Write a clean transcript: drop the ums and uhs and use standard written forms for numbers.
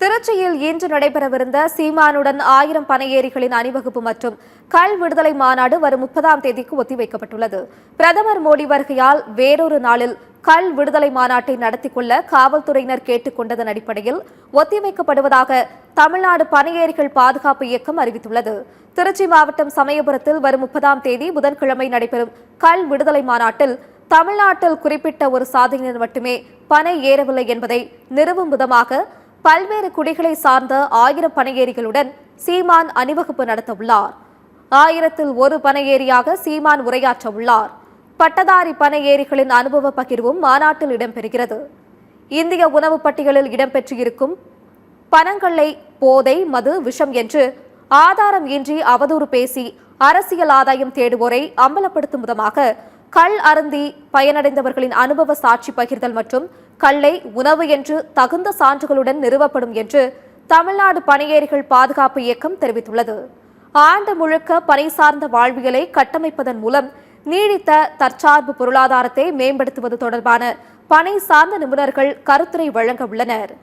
திருச்சியில் இன்று நடைபெறவிருந்த சீமானுடன் 1000 பனையேறிகளின் அணிவகுப்பு மற்றும் கள் விடுதலை மாநாடு வரும் 30ஆம் தேதிக்கு ஒத்திவைக்கப்பட்டுள்ளது. பிரதமர் மோடி வருகையால் வேறொரு நாளில் கள் விடுதலை மாநாட்டை நடத்திக் கொள்ள காவல்துறையினர் கேட்டுக் கொண்டதன் அடிப்படையில் ஒத்திவைக்கப்படுவதாக தமிழ்நாடு பனையேறிகள் பாதுகாப்பு இயக்கம் அறிவித்துள்ளது. திருச்சி மாவட்டம் சமயபுரத்தில் வரும் 30ஆம் தேதி புதன்கிழமை நடைபெறும் கள் விடுதலை மாநாட்டில் தமிழ்நாட்டில் குறிப்பிட்ட ஒரு சாதியினர் மட்டுமே பனை ஏறவில்லை என்பதை நிறுவும் விதமாக பல்வேறு குடிகளை சார்ந்த 1000 பனையேறிகளுடன் சீமான் அணிவகுப்பு நடத்த உள்ளார். 1000ல் ஒரு பனையேறியாக சீமான் உரையாற்ற உள்ளார். பட்டதாரி பனையேறிகளின் அனுபவ பகிர்வும் மாநாட்டில் இடம்பெறுகிறது. இந்திய உணவு பட்டியலில் இடம்பெற்றிருக்கும் பனங்கள்ளை போதை, மது, விஷம் என்று ஆதாரம் இன்றி அவதூறு பேசி அரசியல் ஆதாயம் தேடுவோரை அம்பலப்படுத்தும் விதமாக கள் அருந்தி பயனடைந்தவர்களின் அனுபவ சாட்சி பகிர்தல் மற்றும் கல்லை உணவு என்று தகுந்த சான்றுகளுடன் நிறுவப்படும் என்று தமிழ்நாடு பனையேறிகள் பாதுகாப்பு இயக்கம் தெரிவித்துள்ளது. ஆண்டு முழுக்க பனை சார்ந்த வாழ்வியலை கட்டமைப்பதன் மூலம் நீடித்த தற்சார்பு பொருளாதாரத்தை மேம்படுத்துவது தொடர்பான பனை சார்ந்த நிபுணர்கள் கருத்துரை வழங்க உள்ளனர்.